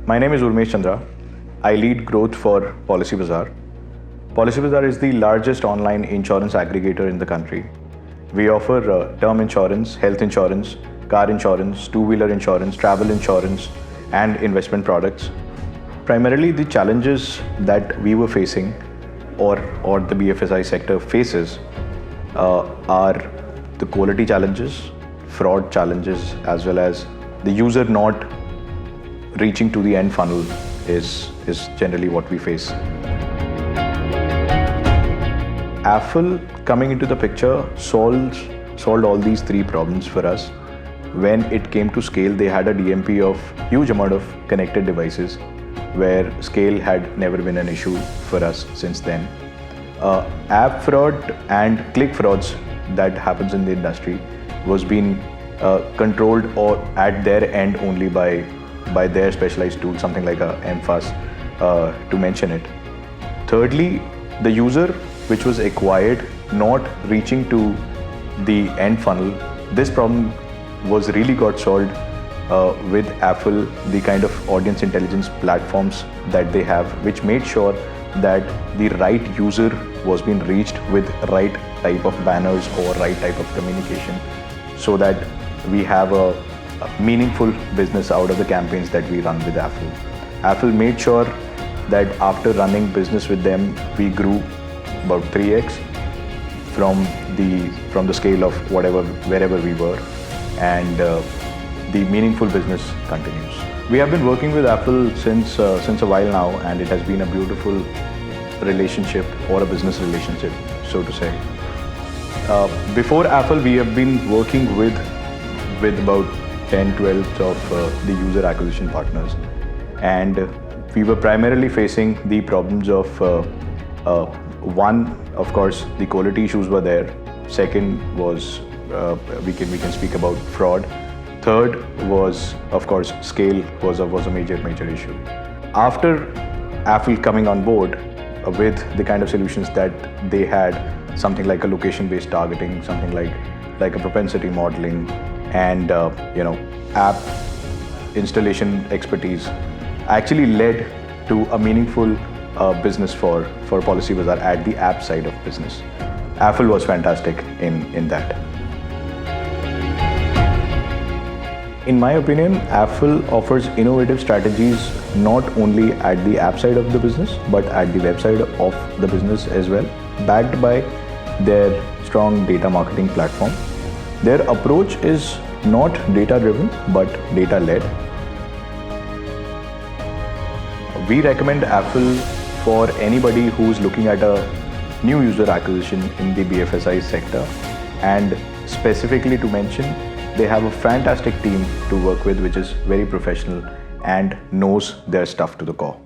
My name is Urmesh Chandra. I lead growth for Policybazaar. Policybazaar is the largest online insurance aggregator in the country. We offer term insurance, health insurance, car insurance, two-wheeler insurance, travel insurance, and investment products. Primarily, the challenges that we were facing or the BFSI sector faces are the quality challenges, fraud challenges, as well as the user not reaching to the end funnel is generally what we face. Affle coming into the picture solved all these three problems for us. When it came to scale, they had a DMP of huge amount of connected devices, where scale had never been an issue for us since then. App fraud and click frauds that happens in the industry was being controlled or at their end only by their specialized tool, something like a MFAS, to mention it. Thirdly, the user which was acquired not reaching to the end funnel, this problem was really got solved with Affle, the kind of audience intelligence platforms that they have, which made sure that the right user was being reached with right type of banners or right type of communication, so that we have a meaningful business out of the campaigns that we run with Affle. Affle made sure that after running business with them, we grew about 3x from the scale of wherever we were, and the meaningful business continues. We have been working with Affle since a while now, and it has been a beautiful relationship, or a business relationship, so to say. Before Affle, we have been working with about 10-12 of the user acquisition partners, and we were primarily facing the problems of one, of course, the quality issues were there. Second was we can speak about fraud. Third was, of course, scale was a major issue. After Affle coming on board with the kind of solutions that they had, something like a location-based targeting, something like a propensity modeling, and app installation expertise, actually led to a meaningful business for Policybazaar at the app side of business. Affle was fantastic in that. In my opinion, Affle offers innovative strategies not only at the app side of the business, but at the website of the business as well, backed by their strong data marketing platform. Their approach is not data-driven, but data-led. We recommend Affle for anybody who's looking at a new user acquisition in the BFSI sector, and specifically to mention, they have a fantastic team to work with, which is very professional and knows their stuff to the core.